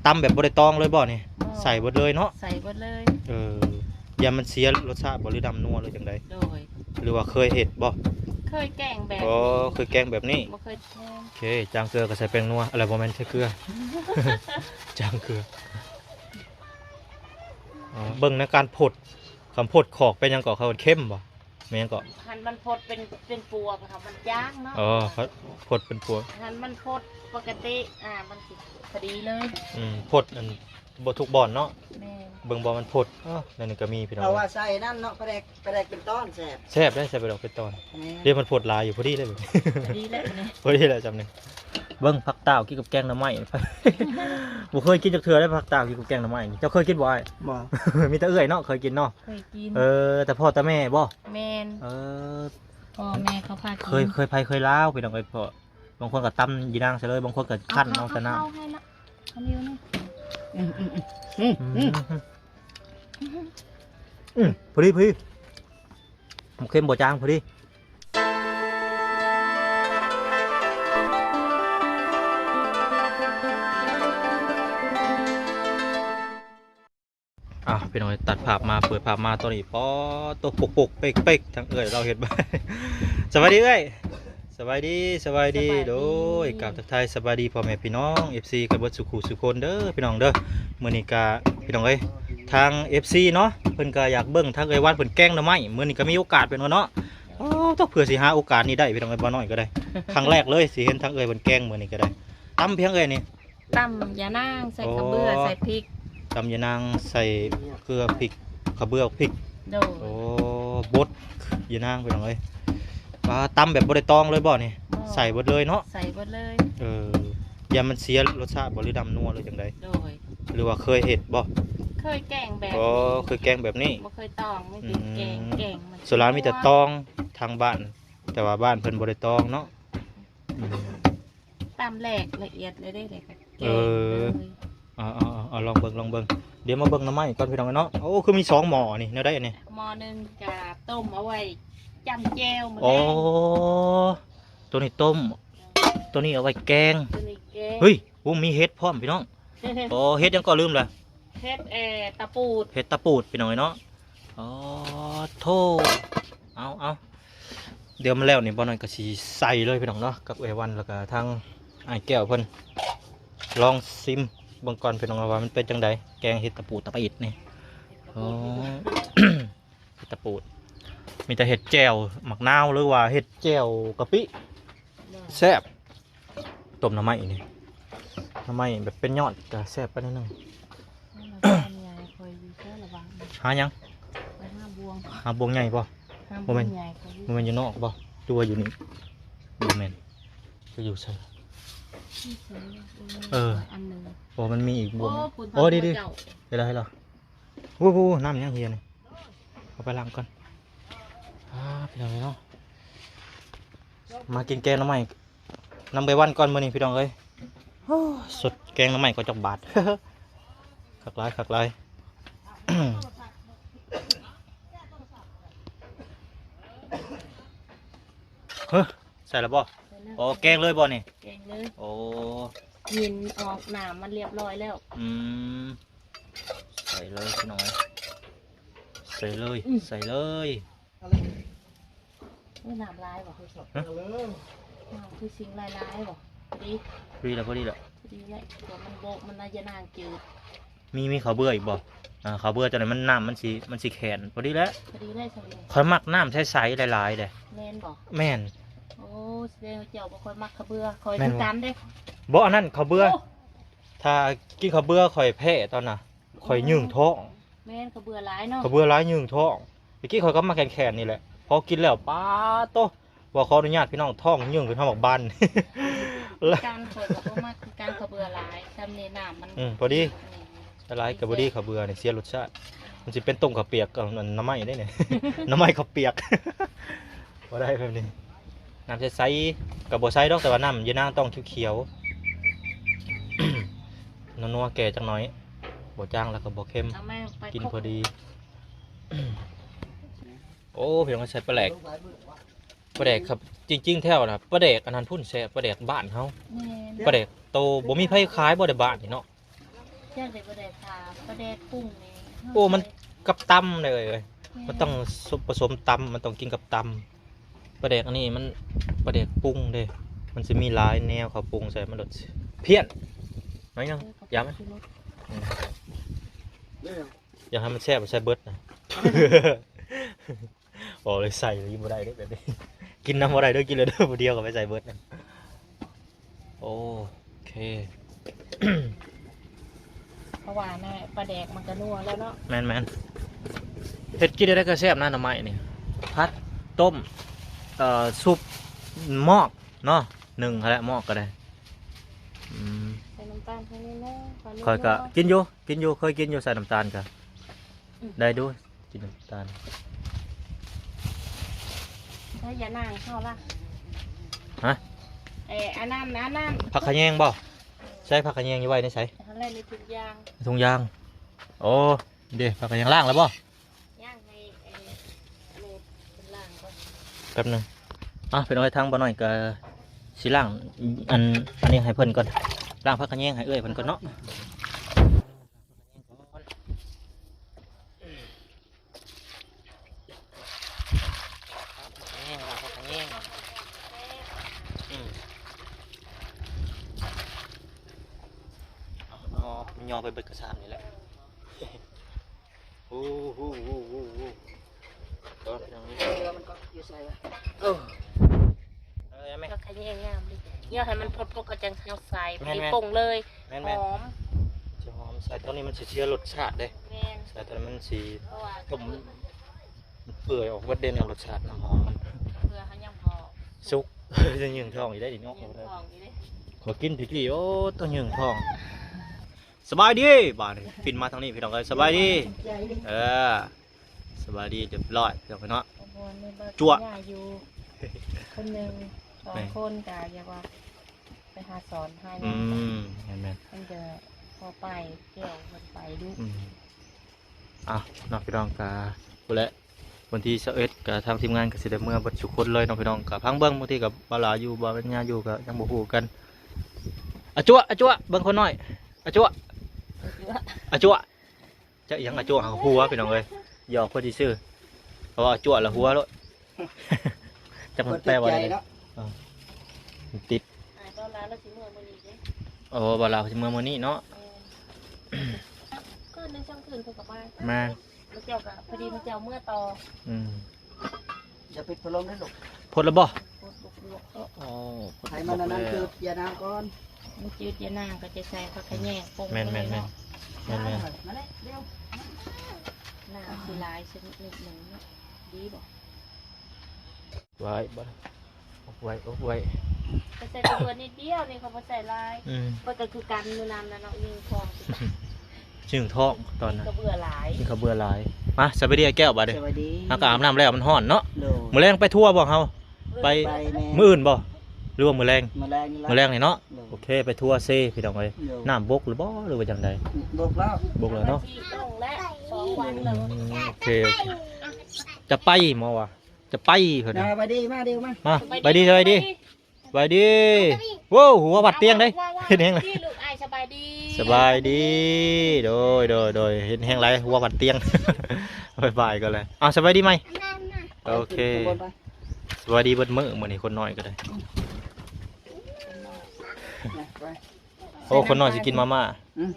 ตำแบบบ่ได้ตองเลยบ่นี่ใส่หมดเลยเนาะใส่หมดเลยอย่ามันเสียรสชาติบ่หรือดำนัวหรือจังไดโดยหรือว่าเคยเฮ็ดบ่เคยแกงแบบเคยแกงแบบนี้บ่เคยแกงโอเคจางเกลือก็ใส่แป้งนัวอะไรบ่แม่นใส่เกลือ จางเกลือเบิ่งในการผดคำผดขอกเป็นยังเกาะเขาเข้มบ่แม่นยังเกาะหั่นมันพดเป็นปวกค่ะมันย่างเนาะเขาผดเป็นพวกหั่นมันพดปกติมันสิพอดีเลยผดอันบ่ทุกบ่อนเนาะแม่เบิ่งบ่มันผดนั่นก็มีพี่น้องเอาว่าใส่นั่นเนาะปลาแดกเป็นต้นแซ่บได้ใส่ไปดอกเป็นตอนเดี๋ยวมันผดลายอยู่พอดีเลยพอดีเลยนี่พอดีเลยจำนี่เบิ่งผักตาวกินกับแกงหน่อไม้ บ่เคยกินจักเทื่อได้ผักตาวกินกับแกงหน่อไม้เจ้าเคยกินบ่อ้ายบ่ มีแต่เอื้อยเนาะเคยกินเนาะเคยกินแต่พ่อแต่แม่บ่แม่นพ่อแม่เขาพากินเคยลาวพี่น้องเอ้ยพ่อบางคนก็ตำยีนางซะเลยบางคนก็คั่นเอาแต่น้ำพอดีผมเค็มบ่จางพอดีพี่น้องตัดภาพมาเปิดภาพมาตัวนี้ป๊อตัวปกเป๊กทั้งเราเห็นบ้างสวัสดีสบายดีโดยกับทักทายสบายดีพ่อแม่พี่น้อง FC กับเบิดสุขุสุคนเด้อพี่น้องเด้อมื้อนี้ก็พี่น้องเอ้ยทาง FC เนาะเพิ่นก็อยากเบิ่งทางเอ้ยวันเพิ่นแกล้งหน่อไม้มื้อนี้ก็มีโอกาสเป็นเนาะต้องเผื่อสิหาโอกาสนี้ได้พี่น้องเอ้ยบ่น้อยก็ได้ครั้งแรกเลยสิเห็นทางเอ้ยเพิ่นแกล้งมื้อนี้ก็ได้ตำเพียงเอ้ยนี่ตำยานางใส่กระเบื้อใส่พริกตำยานางใส่เกลือพริกกระเบื้อพริกบดยานางพี่น้องเอ้ยตำแบบบ่ได้ตองเลยบ่นี่ใส่หมดเลยเนาะใส่หมดเลยอย่ามันเสียรสชาติบ่หรือดำนัวหรือจังไดโดยหรือว่าเคยเฮ็ดบ่เคยแกงแบบเคยแกงแบบนี้บ่เคยตองไม่ติดแกงมันส่วนร้านมีแต่ตองทางบ้านแต่ว่าบ้านเพิ่นบ่ได้ตองเนาะตำแหลกละเอียดเลยได้เลยลองเบิ่งเดี๋ยวมาเบิ่งน้ำไม้ก่อนพี่น้องเนาะคือมี2หม้อนี่แนวใดอันนี้หม้อนึงกับต้มเอาไว้จำแจ่วมื้อตัวนี้ต้มตัวนี้เอาไว้แกงเฮ้ยมีเห็ดพร้อมพี่น้องเห็ดยังก็ลืมเลยเห็ดตะปูดพี่น้องเนาะโทเอาเดี๋ยวมาแล้วนี่บ่น้อยก็สิใส่เลยพี่น้องเนาะกับเอวันแล้วก็ทางไอ้แก้วเพิ่นลองซิมเบิ่งก่อนพี่น้องว่ามันเป็นจังไดแกงเห็ดตะปูดตะปิดนี่เห็ดตะปูดมีแต่เห็ดแจ่วหมักนาวหรือว่าเห็ดแจ่วกะปิแซ่บต้มน้ำไม้นี่น้ำไม้แบบเป็นยอดก็แซ่บไปนิดนึงหายังหาบวงใหญ่ป่ะโมเมนต์อยู่นอกป่ะตัวอยู่นี่โมเมนต์ก็อยู่ใช่มันมีอีกบวงดีเดี๋ยวให้เราน้ำยังเฮียนี่เอาไปล้างก่อนพี่น้องเนาะมากินแกงน้ำใหม่นำไปวันก่อนมื้อนี้พี่น้องเอ้ยสดแกงน้ำใหม่ก็จักบาทคักหลายใส่แล้วบ่แกงเลยบ่นี่แกงเลยยินออกหนามมันเรียบร้อยแล้วใส่เลยพี่น้องใส่เลยหนามลายบ่คือสิ่งลายบ่พอดีแล้วตัวมันโบกมันน่าจะนางจืดมีข้าวเบื่ออีกบ่ข้าวเบื่อจนไหนมันสีแข็งพอดีแล้วคอยมักน้ำใสๆหลายๆเด้แม่นแสดงว่าเจ้าบ่ค่อยมักข้าวเบื่อคอยทุกกันเด้บ่อันนั้นข้าวเบื่อถ้ากินข้าวเบื่อคอยแพ้ตอนน่ะคอยยืงท้องแม่นข้าวเบื่อหลายเนาะข้าวเบื่อหลายยืงท้องเมื่อกี้คอยก็มาแข็งนี่แหละพอกินแล้วป้าโตว่าขออนุญาตพี่น้องท้องยืงเป็นท้องบอกบ้านการคอยกับมากคือการข้าวเบื่อหลายทำในน้ำมันพอดีหลายกับบอดี้ข้าวเบื่อเนี่ยเสียรสชาติมันจะเป็นต้มข้าวเปียกกับน้ำไหม้ได้เนี่ยน้ำไหม้ข้าวเปียกว่าได้แบบนี้น้ำใสๆกับบัวใสดอกแต่ว่าน้ำยีนางต้องเขียวๆนัวๆแก่จังน้อยบัวจ้างแล้วก็บัวเข้มกินพอดีพี่น้องใส่ปลาแหลกครับจริงๆแถวนะปลาแดกอันนั้นพุ่นแซ่ปลาแดกบ้านเขาปลาแดกโตบ่มีไผ่คล้ายบ่ได้บ้านนี่เนาะ เจ้าเด็กประเด็กทาประเด็กกุ้งนี่ โอ้มันกับตำเลยมันต้องผสมตำมันต้องกินกับตำปลาแดกอันนี้มันปลาแดกปรุงเด้มันจะมีหลายแนวเขาปรุงใส่มันรสเพี้ยนน้อยนึงย้ำไหมอยากให้มันแซ่บใส่เบิร์ดนะ โอ้เลยใส่เลยบ่ได้เด้แบบนี้กินน้ำบ่ได้เด้อกินเลยเด้อผู้เดียวก็ไปใส่เบิร์ดนะโอเค เพราะว่าแม่ประเด็กมันก็นัวแล้วเนาะ แมนเฮ็ดกินได้ก็แซ่บนะหน่อไม้นี่พัดต้มซุปหมอกเนาะหนึ่งอะไรหมอกก็ได้ ใส่น้ำตาลแค่นี้นะ คอยก็กินอยู่เคยกินอยู่ใส่น้ำตาลก็ได้ด้วยกินน้ำตาล ถ้าอย่านั่งเข้าละ ฮะ อันนั้น ผักขะแยงบ่ใช้ผักขะแยงอยู่ไว้ในใส่ อะไรในทุกอย่าง ถุงยางโอ้เดี๋ยวผักขะแยงล่างแล้วบ่ ย่างให้โลดเป็นล่างก่อน แป๊บหนึงเป็นเอาไว้ทางบ่หน่อยก็สิล่างอันนี้ให้เพิ่นก่อนล่างผักขะแยงให้เอ้ยเพิ่นก่อนเนาะมันยอไปเบิดกระสามนี่แหละโอ้โหก็อย่างนี้ เรือมันก็อยู่ใส่ไว้ ไหม ก็ขยี้งามดิเยอะให้มันพดๆก็จังเท้าใส่ไป แม่นๆ ปรุงเลย แม่น หอม ๆจะหอมใส่ตอนนี้มันสิเชื่อรสชาติเด้ แม่น ใส่ตอนนี้มันสี เพราะว่า ต้มมันเปื่อยออกวัดเด่นเอารสชาติน้ำหอมมัน เพื่อให้ยังพอ ซุก จะยืงท้องอีกได้ดิเนาะ ยังพองอยู่ดิ ขอกินพริกลี่โอ้ต้องยืงท้องสบายดีบ้านฟินมาทางนี้พี่น้องเอ้ยสบายดี ใจดิ สบายดีเรียบร้อยพี่น้องเนาะ ขบวนนี่เบิด จั่ว ย่าอยู่คนหนึ่งสองคนกะอยากว่าไปหาสอนให้ อื นะ มแม่น มันจะพอไปเกี่ยวมันไปดู ๆน้องพี่น้องกาพูดแล้ววันที่21กับทางทีมงานก็สิได้เมื่อบัดสุคนเลยน้องพี่น้องกับพังเบิ้งบางทีกับบาลาอยู่บาปัญญาอยู่ก็ยังบ่ฮู้กันอะจั่วเบิ่งคนน้อยอะจั่วจะอิหยังอะจั่วหางหัวพี่น้องเอ้ยหยอกเพิ่นซื่อเพราะว่าอะจั่วละหัวโลด จักมันแปลว่าอะไร เนาะ ติด อ่าตอนร้านเราสิเมื่อมื้อนี้เด้ โอ้บาลาสิเมื่อมื้อนี้เนาะ คืนนึงช่างคืนเพิ่นกลับมา มา แล้วเจ้าก็พอดีมันเจ้าเมื่อต่อ จะปิดพัดลมได้หรอก พดแล้วบ่ ปวดลูก อ๋อ ให้มันอันนั้นคือยาน้ำก่อน มันจืดยานางก็จะใส่ผักขะแยงปรุง แม่น เลยเนาะ มาเลยเร็ว น้ำสิหลายชนิดนิดหนึ่งเนาะดีบ่ ไว้บ่ไว้ ก็ใส่ตัวนิดเดียวนี่เขาบ่ใส่หลายมันก็คือกันมือน้ำนะเนาะยิงทองสิ จึงท้องตอนนั้น ก็เบื่อหลาย กินข้าวเบื่อหลายมาสบายดีแก้วบ่เด้ สวัสดี อากาศอาบน้ำแล้วมันร้อนเนาะ โด มื้อแรงไปทั่วบ่เฮาไป ไปแม่ มื้ออื่นบ่หรือว่ามื้อแรง มาแรงนี่ละ มื้อแรงนี่เนาะ โด โอเคไปทั่วเซ่พี่น้องเอ้ย โด น้ำบกหรือบ่หรือว่าจังใด บกแล้ว บกแล้วเนาะ ที่ต้องและ2 วันแล้ว โอเคจะไปหมอวะจะไปเพิ่น นะ น่ะ ไปดีมาเดียวมา มาไปดีว้าวหัววัดเตียงเด้เห็นแฮงเลย พี่ลูกอ้ายสบายดี สบายดีโดยเห็นแฮงไรหัววัดเตียง บายก็เลยสบายดีไหมโอเค ขึ้นข้างบนไป สวัสดีเบิดมื้อมื้อนี้คนน้อยก็ได้ นะไป โอ้คนน้อยสิกินมาม่า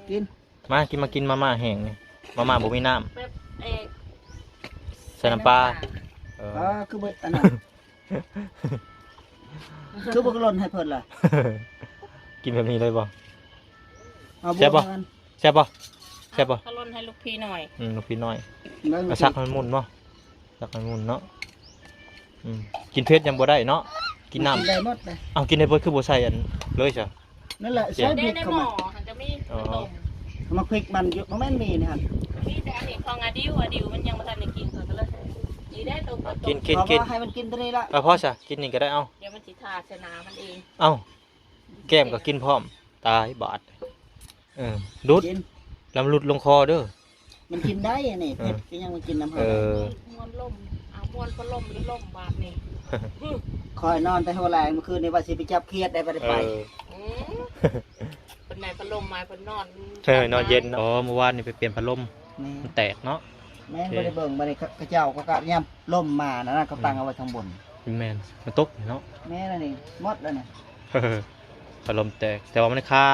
กิน มากินมาม่าแห้งนี่มาม่าบ่มีน้ แบบำใส่น้ำปลาเออ คือเบิดอันนั้นคือบกหล่นให้เพิ่นล่ะ กินแบบนี้เลยบ่ เอา แซ่บบ่ กัน แซ่บบ่ ขลุ่นให้ลูกพี่หน่อย ลูกพี่น้อย เบิ่ง เอาซักให้มันหมุนบ่ซักให้มันหมุนเนาะกินเผ็ดยังบ่ได้เนาะกินน้ ได้หมดเลย ำกินได้เบิดคือบ่ใส่อันเลยจ้ะ นั่นแหละ เจ็ ใช้ บ พริก ใน เข้า หม้อ มา หันจะมีขนม เอามาพริกมันอยู่มันแม่นมีนี่ฮะ มีแต่อันนี้ของอดิวมันยังไม่ทันได้กินเขาก็เลยดีได้ตรงกับตรง กิน เพราะว่าให้มันกินตัวนี้ละ พอจ้ะกินนี่ก็ได้เอา เดี๋ยวมันสิทาชนะมันเอง แก้มก็กินพร้อมตายบาดดุด กิน ลำหลุดลงคอเด้อ มันกินได้อะนี่เผ็ดก็ยังมันกินน้ำหอม มวนลมมวนพัดลมหรือลมบาดนี่ คอยนอนแต่หัวแรงเมื่อคืนนี้ว่าสิไปจับเครียดได้ไปได้ไป เป็น ไหนพัดลมมาเพิ่นนอน นอนเย็นอ๋อเมื่อวานนี่ไปเปลี่ยนพัดลม นี่ มันแตกเนาะ แม่นบ่ได้เบิ่งบ่ได้กระเจ้าก็กะย่ำล่มมานั่นน่ะเขาตั้งเอาไว้ข้างบน แมนมันตกเนาะ แม่นั่นนี่หมดแล้วเนี่ย พัดลมแตกแต่ว่ามันค่า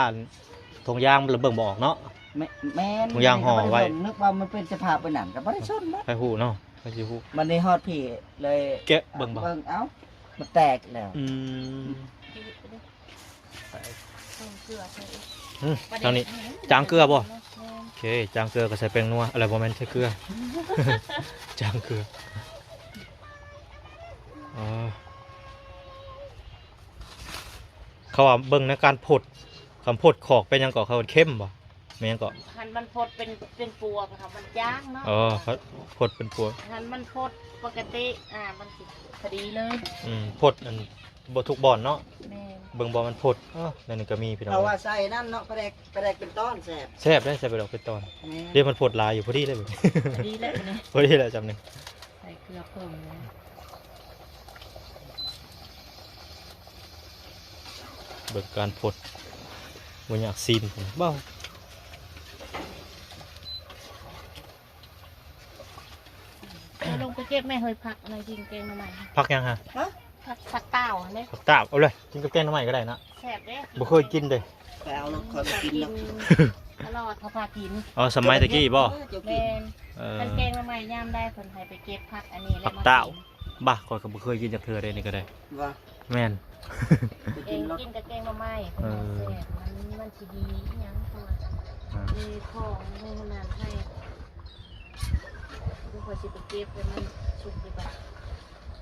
ทงยางมันระเบิดบ่ออกเนาะ แม่น ถุงยางห่อไว้ นึกว่ามันเป็นสภาพเป็นหนังก็บ่ได้ชนบ่ ไปหูเนาะไปสิหู มันได้ฮอดพี่เลย แกะเบิ่งบ่ เบิ่งเอ้ามันแตกแล้ว เกลือใส่ ทางนี้จางเกลือบ่โอเคจางเกลือก็ใส่แป้งนัวอะไรบ่แม่นใส่เกลือ จางเกลืออ๋อเขาว่าเบิ่งในการผดคำผดขอกเป็นหยังก่อเขาเข้มบ่แม่นหยังก่อ หันมันพดเป็นปวกค่ะมันย่างเนาะ อ๋อเขาผดเป็นปัว หันมันพดปกติมันสิพอดีเลย ผดอันบ่ทุกบ่อนเนาะ แม่ เบิ่งบ่มันผดอ๋อนั่นนี่ก็มีพี่น้อง เอาว่าใส่นั่นเนาะปลาแดกเป็นต้อนแซ่บ แซ่บได้ใส่ไปดอกเป็นตอน แม่ เรียกมันผดหลายอยู่พอดีเลยเบิ่ง พอดีเลยนี่ พอดีเลยจำหนึ่ง ใส่เกลือเพิ่มเลย เบิกการผดบนอยากซีมผมเบ้า ลงไปเก็บแม่เฮยผักอะไรกินแกงมาใหม่ พักยังฮะ ผักเต้าเนี่ย พักตาบเอาเลยกินกับแกงน้ำใหม่ก็ได้นะ แซ่บเด้ บ่เคยกินเลย ไปเอาแล้วคนกินแล้ว ตลอดเขาพากิน อ๋อสมัยตะกี้บ่ แม่น เออ มันแกงมาใหม่ย่ามได้คนไทยไปเก็บผักอันนี้แล้ว ผักเต้า บ้าคอยก็บ่เคยกินจากเธอเลยนี่ก็ได้ ว่า แม่น ไป เอ กิน ง แล้ว กินกับแกงมาใหม่ เออ แซ่บมันสิดีอิหยังตัวมีของให้ขนาดให้ทุกคนสิไปเก็บแล้วมันสุกดีกว่า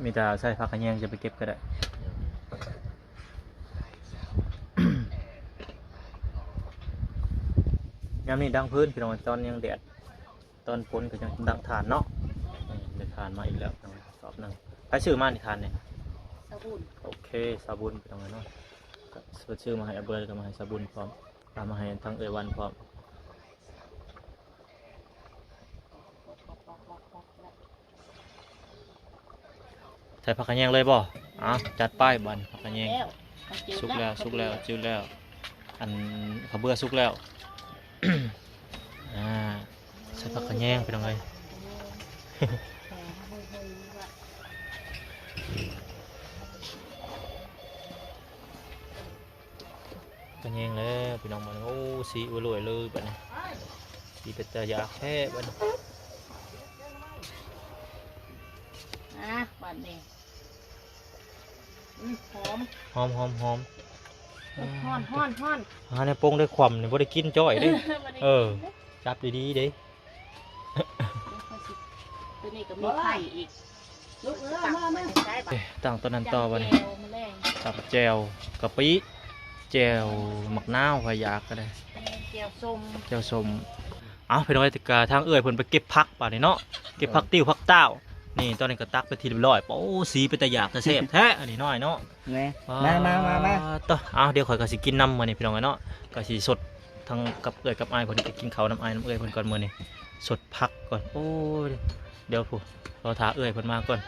มีแต่ใส่ผักกระแยงจะไปเก็บก็ได้ ยามนี้ดังพื้นพี่น้องตอนยังแดดตอนฝนก็ยังดังทานเนาะได้ทานมาอีกแล้วสอบหนึงไปซื้อมานี่ทานเนี่ย สะอุ่น โอเคสาบุญพี่น้องเนาะก็ซื้อมาให้อาเบิร์ดก็มาให้สาบุญพร้อมตามมาให้ทั้งเอวันพร้อมใส่ผักกระแยงเลยบ่อ่ะจัดป้ายบันผักกระแยง แล้ว สุกแล้วสุกแล้วจืดแล้วอันข้าวเบื่อสุกแล้ว อ่าใส่ผักกระแยงไปตรงไหนกระแยงแล้วพี่น้องมันโอ้สีอร่อยเลยบัดนี้สีเป็นตาอยากแค่บัดนี้ บัดนี้หอม หอมหอมหอม ฮ้อนฮ้อนฮ้อน หาในโป้งได้ความนี่บ่ได้กินจ้อยเด้ เออ จับดีๆเด้ ตัวนี้ก็มีไข่อีก ลุก ตัก มา มาใช้บัด ตั้งต้นนั้นต่อบัดนี้ แจวแมลง ตับแจวกะปิแจวหมักนาวพะยากก็ได้ แจวส้ม แจวส้มเอาไปน้อยติกาทางเอื้อยเพิ่นไปเก็บผักป่านนี้เนาะเก็บผักติ้วผักเต้านี่ตอนนี้ก็ตักไปทีเรียบร้อยโอ้สีเป็นตาอยากตาแซ่บแท้อันนี้น้อยเนาะ แม่มา ต่อเอาเดี๋ยวข่อยก็สิกินน้ำมื้อนี้พี่น้องเนาะก็สิสดทั้งกับเอื้อยกับอ้ายเพิ่นไปกินข้าวน้ำอ้ายน้ำเอื้อยเพิ่นก่อนมื้อนี้สดผักก่อนโอ้ยเดี๋ยวผู้รอท่าเอื้อยเพิ่นมาก่อน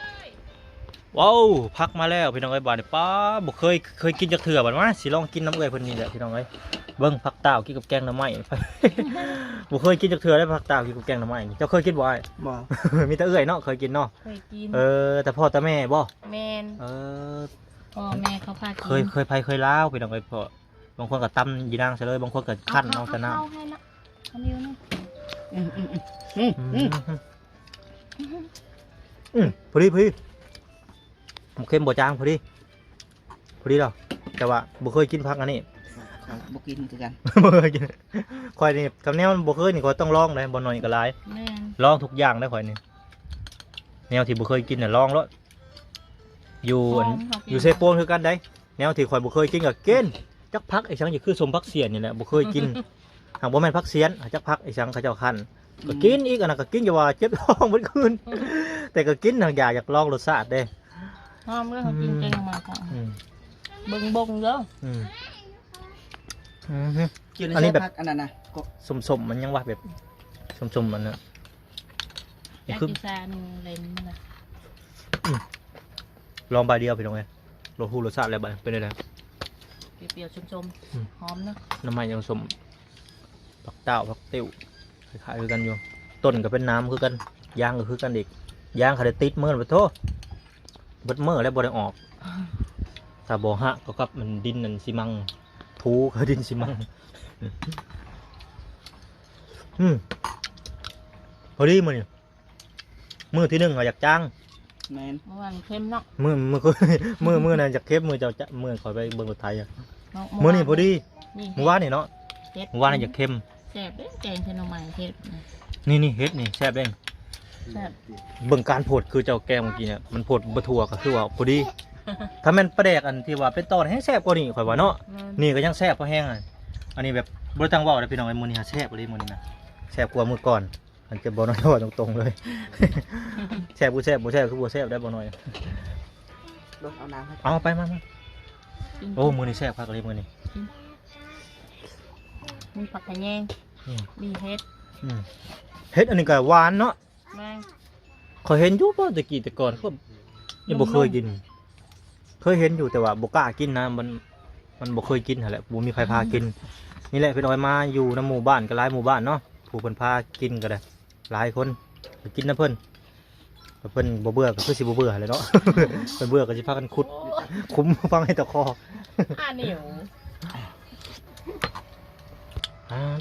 ว้าวผักมาแล้วพี่น้องเอ้ยบาดนี้ป้าบ่เคยกินจักเทื่อบัดว่าสิลองกินน้ำเอื้อยเพิ่นนี่แหละพี่น้องเอ้ยเบิ่งผักเต้ากินกับแกงหน่อไม้ บ่เคยกินจักเทื่อได้ผักเต้ากินกับแกงหน่อไม้เจ้าเคยกินบ่อ้าย บ่ มีแต่เอื้อยเนาะเคยกินเนาะ เคยกิน แต่พ่อแต่แม่บ่ แมน เออ พ่อแม่เขาพากิน เคยลาวไปน้องไอ้พ่อบางคนก็ตำยีนางซะเลยบางคนก็คั่นเอาซะน้ เอาให้นะเอานิ้วนี่ ำพอดีผมเค็มบ่จางพอดีแล้วแต่ว่าบ่เคยกินผักอันนี้ บ่กินคือกัน บ่เคยกินข่อยนี่กับแนวบ่เคยนี่ข่อยต้องลองเลยบ่น้อยก็หลาย แม่น ลองทุกอย่างได้ข่อยนี่แนวที่บ่เคยกินน่ะลองแล้วอยู่อัน อยู่เซโปนคือกันได้แนวที่ข่อยบ่เคยกินก็กินจักพักไอ้ชังอย่าคือสมพักเสียนนี่แหละบ่เคยกิน หากบ่แม่นพักเสียนจักพักไอ้ชังเขาเจ้าคั้นก็กินอีกอันนั้นก็กินอย่าว่าเจ็บท้องเบิดคืน แต่ก็กินทางอยากลองรสชาติเด้ ห้ามเรื่องเขากินเจงมาค่ะ อืม เบิ่งบงเด้อ อืม กิน อันนี้แบบ อันนั้นนะก็ สมมันยังว่าแบบสมมันน่ะ อยาก คือ กินซาหนึ่งเลนนะ ลองใบเดียวพี่น้องเอ้ยรสฮู้รสชาติแล้วบัดเป็นได้แล้ว เก็บ ปรี้ยวๆชมๆหอมเนาะ น้ำไม้ยังสมผักเต้าผักติ้วคล้ายๆคือกันอยู่ต้นก็เป็นน้ำคือกันยางก็คือกันอีกยางเขาได้ติดมือไปโทษเบิดมือแล้วบ่ได้ออกถ้าบ่ฮะก็กับมันดินนั่นสิมังทูเขาดินสิมังพอดีมื้อนี่มื้อที่หนึ่งเขาอยากจ้าง แม่น เมื่อวานเค็มเนาะ มื้อมื้อนั้นอยากเค็มมื้อเจ้าจะมื้อขอยไปเบิ่งรถไทยอะ เนาะ มื้อนี้พอดี นี่ มื้อวานนี่เนาะ เฮ็ด มื้อวานนี่อยากเค็ม แซ่บเด้อแกงเทนอมันเฮ็ดนะ นี่เฮ็ดนี่แซ่บเด้ง แซ่บ เบิ่งการโพดคือเจ้าแกงเมื่อกี้เนี่ยมันโพดบ่ทั่วก็คือว่าพอดี ถ้าแม่นปลาแดกอันที่ว่าเป็นตอนแห้งแซ่บกว่านี้ข่อยว่าเนาะนี่ก็ยังแซ่บพอแห้งอ่ะอันนี้แบบบ่ได้ตั้งเว้าเลยพี่น้องไอ้มื้อนี้หาแซ่บเลยมื้อนี้นะแซ่บกว่ามื้อก่อนมันจะบ่น้อยว่าตรงๆเลย แซ่บบ่แซ่บบ่แซ่บคือบ่แซ่บได้บ่น้อย ลดเอาน้ำให้ เอาไปมา กิน โอ้มื้อนี้แซ่บคักเลยมื้อนี้ มีผักกระแยง อืม มีเฮ็ด อืมเฮ็ดอันนี้ก็หวานเนาะ แมง ข่อยเห็นอยู่บ่ตะกี้แต่ก่อนก็ยังบ่เคยกิน เคยเห็นอยู่แต่ว่าบ่กล้ากินนะมันบ่เคยกินหั่นแหละบ่มีใครพากิน นี่แหละพี่น้อยมาอยู่ในหมู่บ้านก็หลายหมู่บ้านเนาะผู้เพิ่นพากินก็ได้หลายคนไปกินน้ำเพิ่นเพิ่นบ่เบื่อก็คือสิบ่เบื่อแหละเนาะ เพิ่นเบื่อก็สิพากันขุดคุ้มฟังให้ตะคอ เหนียว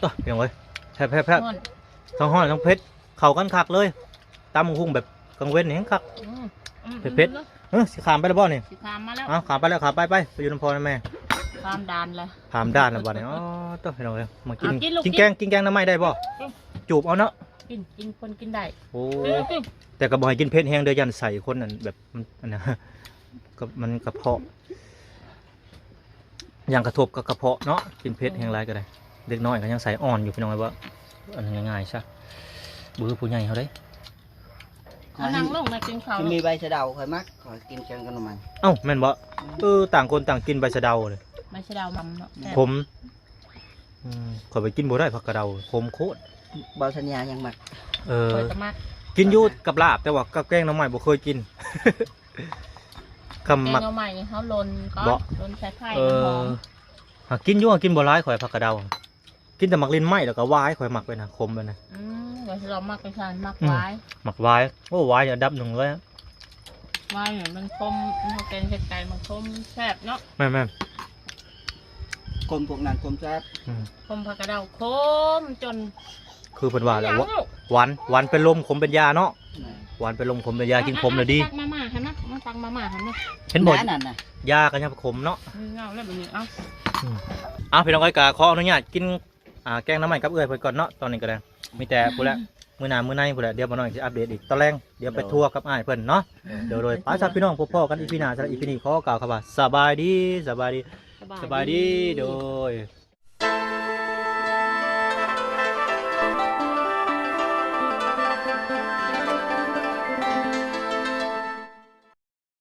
ต่อพี่น้องเอ้ยแพบ ม่อน ทั้งฮ้อนทั้งเผ็ดเข้ากันคักเลยตำหุ่งแบบกลางเว้นนี่แฮงคัก เผ็ด สิขามไปแล้วบ่นี่ สิขามมาแล้ว ขามไปแล้วขามไปอยู่น้ำพอนะแม่ ขามดานเลย ขามด้านแล้วบ่นี่อ๋อต่อพี่น้องเอ้ยมากิน กินลูก กินแกงน้ำไม้ได้บ่ กิน จูบเอาเนาะ กินคนกินได้ โอ้ กิน แต่ก็บ่ให้กินเผ็ดแห้งเด้อยันใส่คนนั่นแบบมันอันนั้น ก็มันกระเพาะอย่างกระทบกับกระเพาะเนาะกินเผ็ดแห้งไรก็ได้เด็กน้อยก็ยังใส่อ่อนอยู่พี่น้องไอ้บ่อันนั้นง่ายๆซะบ่คือผู้ใหญ่เขาได้ เขานั่งลงมากินข้าว ที่มีใบสะเดาข่อยมักข่อยกินแกงกับน้ำมัน เอ้าแม่นบ่ต่างคนต่างกินใบสะเดาเลย ไม่ใช่ดาวมันเนาะแซ่บ ผมขอยไปกินบ่ได้ผักกระเดาผมโคตร เบาสัญญายังมัก เคยตะมัก กินอยู่กับลาบแต่ว่ากับแกงหน้ำใหม่บ่เคยกิน แก คำ ง มัก เอาใหม่เขาลนก็ บ่ ลนใส่ไข่ เอ หอ อ ม หากินอยู่หากินบ่ร้ายข่อยผักกระเดากินแต่หมักลิ้นไหมแล้วก็วายข่อยหมักไปนะคมไปนะ ไว้ที่เรามักไปทานมัก อืม ไว้ หมักวายโอ้วายอันดับหนึ่งเลยอะ ไว้เนี่ยมันคมมันแกงเผ็ดไก่มันคมแซ่บเนาะ แม่น กลมพวกนั้นกลมแซ่บ คมผักกระเดาคมจน คือเพิ่นว่าแหล้ว ยังลูก หวานเป็นลมขมเป็นยาเนาะหวานเป็นลมขมเป็นยากินขมเลยดี ตักมาม่าเห็นไหมมาตักมาม่าเห็นไหม เห็นบ่ น้านั่นน่ะ ยากันยังขมเนาะ เงาแล้วแบบนี้เอ้า พี่น้องก้อยกาขออนุญาตกินแกงน้ำมันกับเอื้อยเพิ่นก่อนเนาะตอนนี้ก็ได้มีแต่พูดแล้วมื้อหน้ามื้อในพูดแล้วเดี๋ยวบ่น้อยสิอัปเดตอีกตอนแรงเดี๋ยวไปทัวร์กับอ้ายเพิ่นเนาะเดี๋ยวโดยป้าซับพี่น้องพบพ่อกันอีพีหน้าสำหรับอีพีนี้ขอกล่าวคำว่าสบายดีโดย